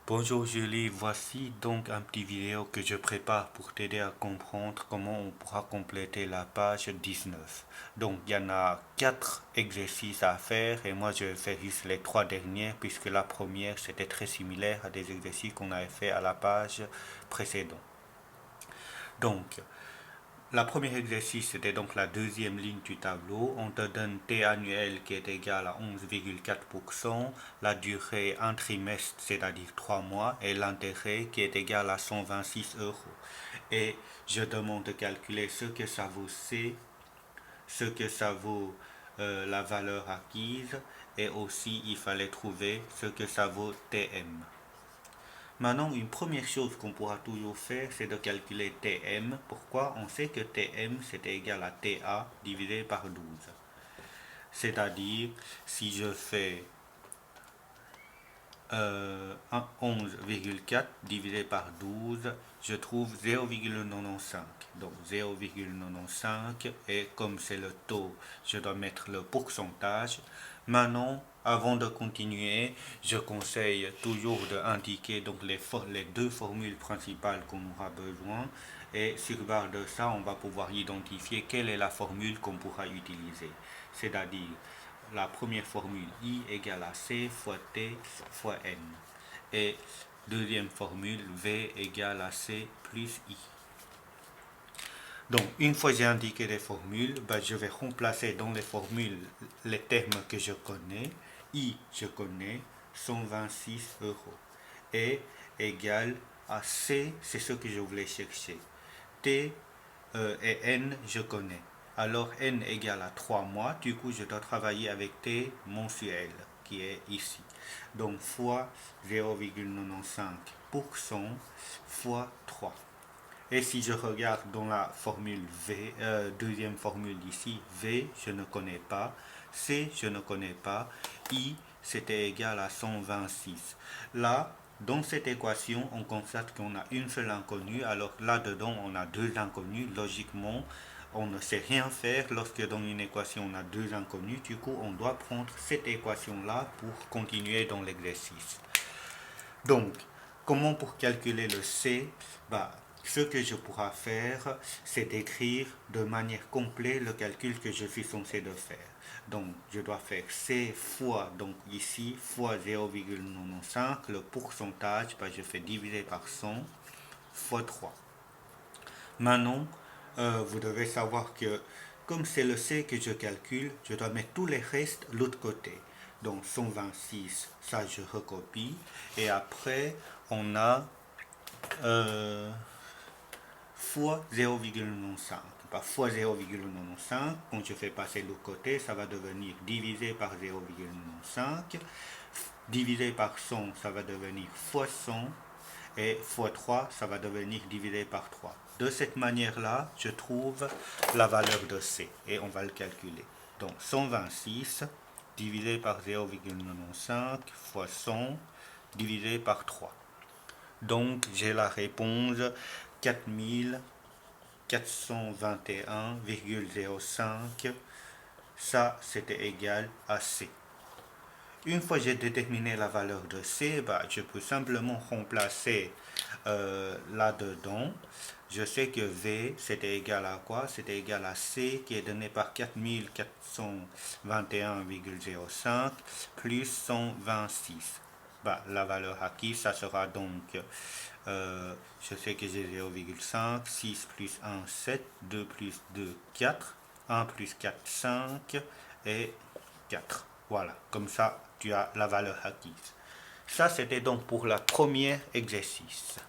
Bonjour Julie, voici donc un petit vidéo que je prépare pour t'aider à comprendre comment on pourra compléter la page 19. Donc il y en a 4 exercices à faire et moi je vais faire juste les 3 derniers puisque la première c'était très similaire à des exercices qu'on avait fait à la page précédente. Donc la première exercice, c'était donc la deuxième ligne du tableau. On te donne T annuel qui est égal à 11,4%, la durée un trimestre, c'est-à-dire 3 mois, et l'intérêt qui est égal à 126 euros. Et je demande de calculer ce que ça vaut C, ce que ça vaut la valeur acquise, et aussi il fallait trouver ce que ça vaut TM. Maintenant, une première chose qu'on pourra toujours faire, c'est de calculer Tm. Pourquoi? On sait que Tm, c'est égal à Ta divisé par 12. C'est-à-dire, si je fais 11,4 divisé par 12, je trouve 0,95. Donc 0,95 et comme c'est le taux, je dois mettre le pourcentage. Maintenant, avant de continuer, je conseille toujours d'indiquer donc les deux formules principales qu'on aura besoin et sur base de ça, on va pouvoir identifier quelle est la formule qu'on pourra utiliser. C'est-à-dire la première formule I égale à C fois T fois N. Et deuxième formule V égale à C plus I. Donc, une fois que j'ai indiqué les formules, je vais remplacer dans les formules les termes que je connais. I, je connais, 126 euros. Et égale à C, c'est ce que je voulais chercher. T et N, je connais. Alors N égale à 3 mois, du coup je dois travailler avec T mensuel qui est ici. Donc fois 0,95% fois 3. Et si je regarde dans la formule V, deuxième formule ici, V je ne connais pas, C je ne connais pas, I c'était égal à 126. Là, dans cette équation, on constate qu'on a une seule inconnue, alors là-dedans, on a deux inconnues. Logiquement, on ne sait rien faire lorsque dans une équation, on a deux inconnues. Du coup, on doit prendre cette équation-là pour continuer dans l'exercice. Donc, comment pour calculer le C? Ce que je pourrais faire, c'est d'écrire de manière complète le calcul que je suis censé de faire. Donc, je dois faire C fois, donc ici, fois 0,95, le pourcentage, je fais diviser par 100, fois 3. Maintenant, vous devez savoir que, comme c'est le C que je calcule, je dois mettre tous les restes de l'autre côté. Donc 126, ça je recopie. Et après, on a fois 0,95. Fois 0,95, quand je fais passer l'autre côté, ça va devenir divisé par 0,95. Divisé par 100, ça va devenir fois 100. Et fois 3, ça va devenir divisé par 3. De cette manière-là, je trouve la valeur de C et on va le calculer. Donc 126 divisé par 0,95 fois 100 divisé par 3. Donc j'ai la réponse 4421,05. Ça, c'était égal à C. Une fois que j'ai déterminé la valeur de C, je peux simplement remplacer là-dedans. Je sais que V, c'était égal à quoi? C'était égal à C qui est donné par 4421,05 plus 126. La valeur acquise, ça sera donc, je sais que j'ai 0,5, 6 plus 1, 7, 2 plus 2, 4, 1 plus 4, 5 et 4. Voilà, comme ça, tu as la valeur acquise. Ça, c'était donc pour le premier exercice.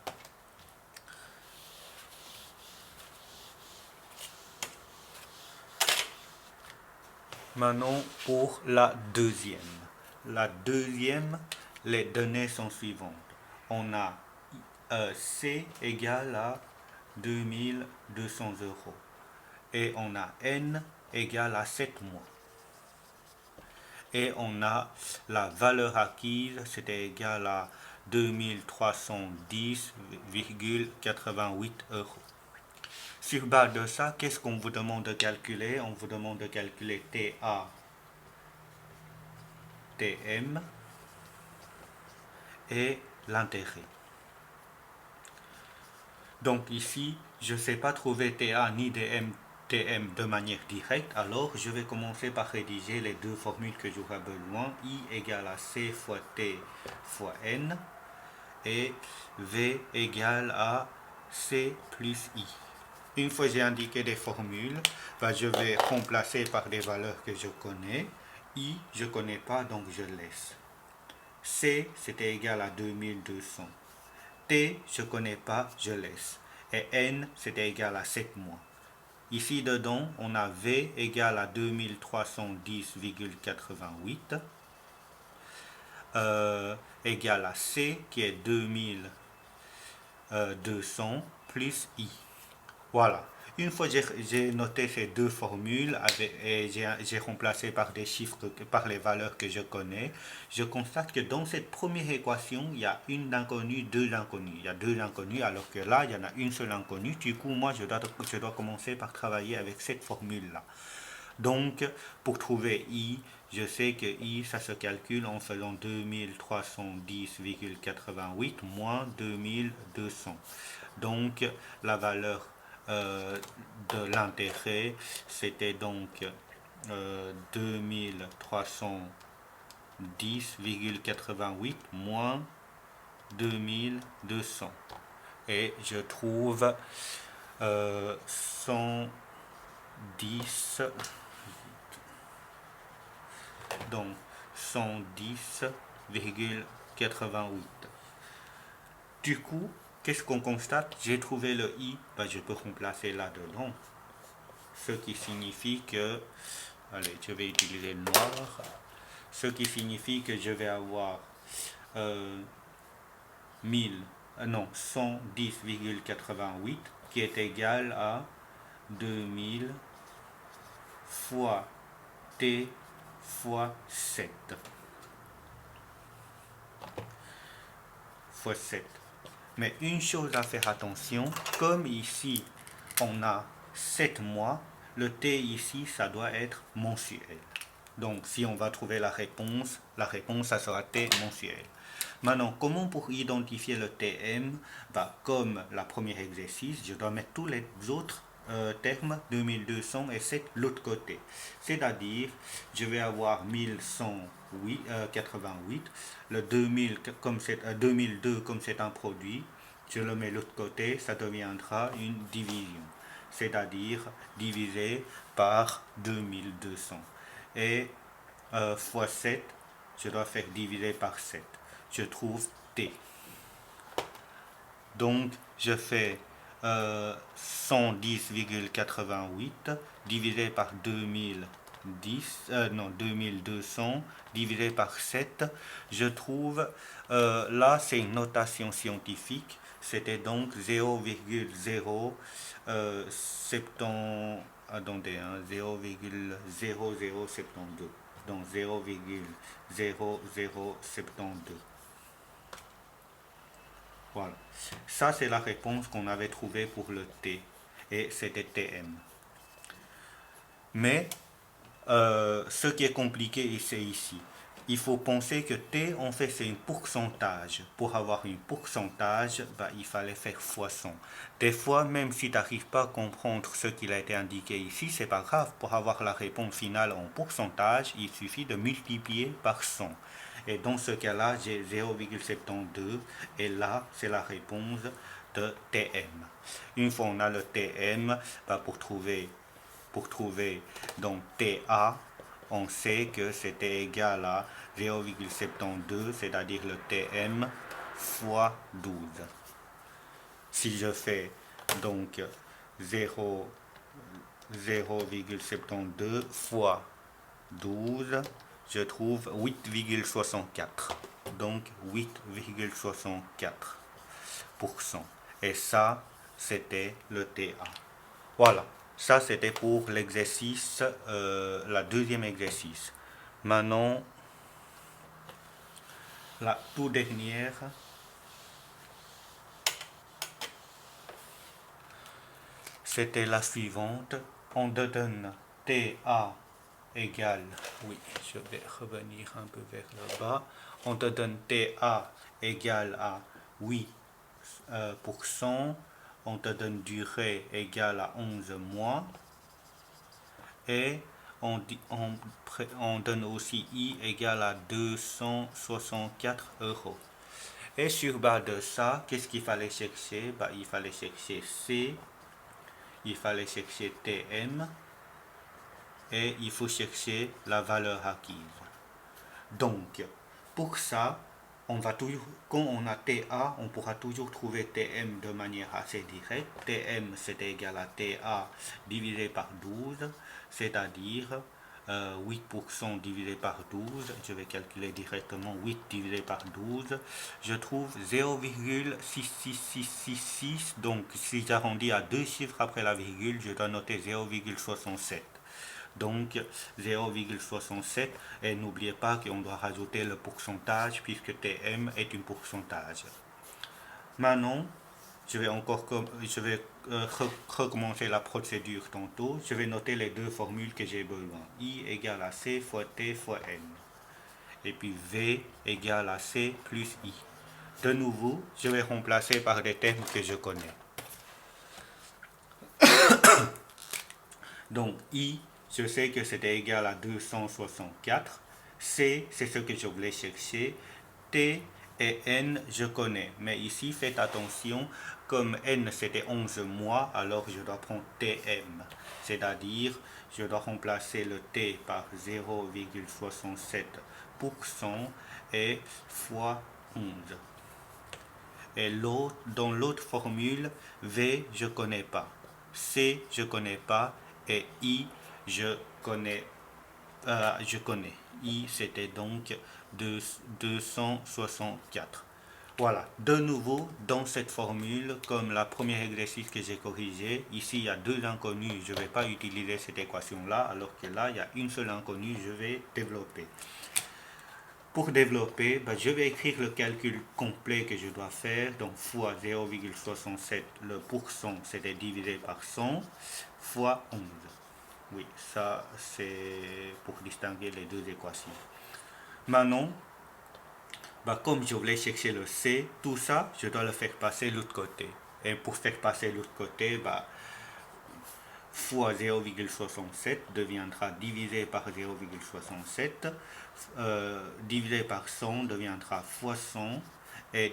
Maintenant, pour la deuxième. La deuxième, les données sont suivantes. On a C égale à 2200 euros. Et on a N égale à 7 mois. Et on a la valeur acquise, c'était égal à 2310,88 euros. Sur base de ça, qu'est-ce qu'on vous demande de calculer? On vous demande de calculer TA, TM et l'intérêt. Donc ici, je ne sais pas trouver TA ni TM de manière directe, alors je vais commencer par rédiger les deux formules que j'aurai besoin. I égale à C fois T fois N et V égale à C plus I. Une fois que j'ai indiqué des formules, je vais remplacer par des valeurs que je connais. I, je ne connais pas, donc je laisse. C, c'était égal à 2200. T, je ne connais pas, je laisse. Et N, c'était égal à 7 mois. Ici dedans, on a V égale à 2310,88 égale à C qui est 2200 plus I. Voilà. Une fois que j'ai noté ces deux formules et j'ai remplacé par des chiffres, par les valeurs que je connais, je constate que dans cette première équation, il y a une inconnue, deux inconnues. Il y a deux inconnues alors que là, il y en a une seule inconnue. Du coup, moi, je dois commencer par travailler avec cette formule-là. Donc, pour trouver I, je sais que I, ça se calcule en faisant 2310,88 moins 2200. Donc, la valeur de l'intérêt, c'était donc 2310,88 moins 2200. Et je trouve 110, donc 110,88. Du coup, qu'est-ce qu'on constate? J'ai trouvé le I, je peux remplacer là-dedans. Ce qui signifie que, allez, je vais utiliser le noir. Ce qui signifie que je vais avoir 110,88 qui est égal à 2000 fois T fois 7. Fois 7. Mais une chose à faire attention, comme ici on a 7 mois, le T ici ça doit être mensuel. Donc si on va trouver la réponse ça sera T mensuel. Maintenant, comment pour identifier le TM? Comme la première exercice, je dois mettre tous les autres termes 2200 et 7 l'autre côté. C'est-à-dire, je vais avoir 1188, le 2000 comme 2002 comme c'est un produit, je le mets l'autre côté, ça deviendra une division. C'est-à-dire divisé par 2200. Et fois 7, je dois faire diviser par 7. Je trouve T. Donc, je fais 110,88 divisé par 2200 divisé par 7. Je trouve, là c'est une notation scientifique, c'était donc 0,070, attendez, 0,0072. Donc 0,0072. Voilà. Ça, c'est la réponse qu'on avait trouvée pour le T. Et c'était TM. Mais, ce qui est compliqué, c'est ici. Il faut penser que T, en fait, c'est un pourcentage. Pour avoir un pourcentage, il fallait faire fois 100. Des fois, même si tu n'arrives pas à comprendre ce qu'il a été indiqué ici, c'est pas grave. Pour avoir la réponse finale en pourcentage, il suffit de multiplier par 100. Et dans ce cas-là, j'ai 0,72 et là, c'est la réponse de TM. Une fois on a le TM, pour trouver donc TA, on sait que c'était égal à 0,72, c'est-à-dire le TM fois 12. Si je fais donc 0,72 fois 12, je trouve 8,64. Donc 8,64%. Et ça, c'était le TA. Voilà. Ça, c'était pour l'exercice, la deuxième exercice. Maintenant, la toute dernière, c'était la suivante. On donne TA égale, oui, je vais revenir un peu vers le bas. On te donne TA égale à 8%, on te donne durée égale à 11 mois, et on donne aussi I égale à 264 euros. Et sur base de ça, qu'est-ce qu'il fallait chercher? Il fallait chercher C, il fallait chercher TM, et il faut chercher la valeur acquise. Donc, pour ça, on va toujours, quand on a TA, on pourra toujours trouver TM de manière assez directe. TM, c'est égal à TA divisé par 12, c'est-à-dire 8% divisé par 12. Je vais calculer directement 8 divisé par 12. Je trouve 0,66666. Donc, si j'arrondis à deux chiffres après la virgule, je dois noter 0,67. Donc 0,67, et n'oubliez pas qu'on doit rajouter le pourcentage puisque TM est un pourcentage. Maintenant, je vais recommencer la procédure tantôt. Je vais noter les deux formules que j'ai besoin. I égale à C fois T fois M. Et puis V égale à C plus I. De nouveau, je vais remplacer par des termes que je connais. Donc I, je sais que c'était égal à 264. C, c'est ce que je voulais chercher. T et N, je connais. Mais ici, faites attention, comme N c'était 11 mois, alors je dois prendre TM. C'est-à-dire, je dois remplacer le T par 0,67% et fois 11. Et dans l'autre formule, V, je ne connais pas. C, je ne connais pas. Et I, je connais. I, c'était donc 264. Voilà, de nouveau, dans cette formule, comme le premier exercice que j'ai corrigé, ici il y a deux inconnus, je ne vais pas utiliser cette équation-là, alors que là, il y a une seule inconnue, je vais développer. Pour développer, je vais écrire le calcul complet que je dois faire, donc fois 0,67, le pourcent, c'était divisé par 100, fois 11. Oui, ça c'est pour distinguer les deux équations. Maintenant, comme je voulais chercher le C, tout ça, je dois le faire passer de l'autre côté. Et pour faire passer de l'autre côté, fois 0,67 deviendra divisé par 0,67, divisé par 100 deviendra fois 100, et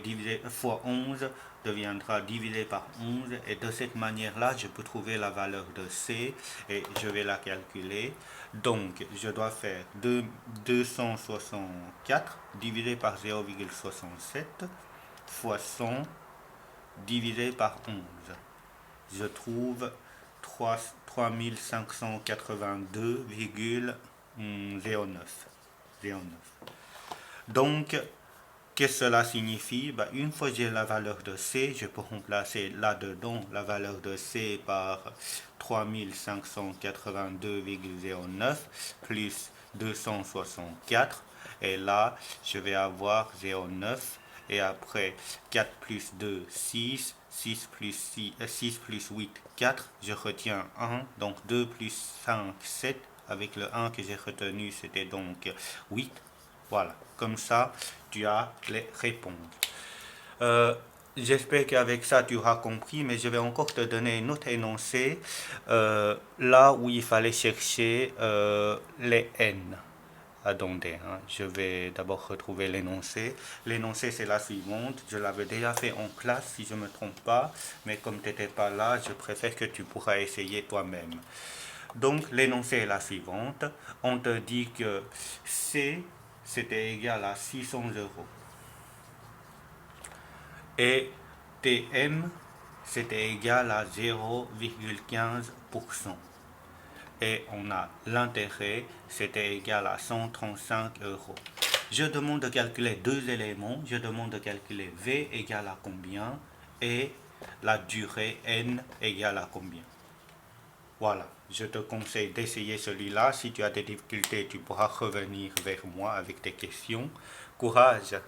fois 11 deviendra divisé par 11, et de cette manière-là, je peux trouver la valeur de C, et je vais la calculer. Donc, je dois faire 264 divisé par 0,67 fois 100 divisé par 11. Je trouve 3582,09. Donc, qu'est-ce que cela signifie? Une fois que j'ai la valeur de C, je peux remplacer là-dedans la valeur de C par 3582,09 plus 264. Et là, je vais avoir 0,9. Et après, 4 plus 2, 6. 6 plus 8, 4. Je retiens 1. Donc 2 plus 5, 7. Avec le 1 que j'ai retenu, c'était donc 8. Voilà. Comme ça, tu as les réponses. J'espère qu'avec ça, tu auras compris, mais je vais encore te donner un autre énoncé, là où il fallait chercher les N. Attendez, je vais d'abord retrouver l'énoncé. L'énoncé, c'est la suivante. Je l'avais déjà fait en classe, si je ne me trompe pas, mais comme tu n'étais pas là, je préfère que tu pourras essayer toi-même. Donc, l'énoncé est la suivante. On te dit que C, c'était égal à 600 euros. Et TM, c'était égal à 0,15%. Et on a l'intérêt, c'était égal à 135 euros. Je demande de calculer deux éléments. Je demande de calculer V égale à combien et la durée N égale à combien. Voilà, je te conseille d'essayer celui-là. Si tu as des difficultés, tu pourras revenir vers moi avec tes questions. Courage!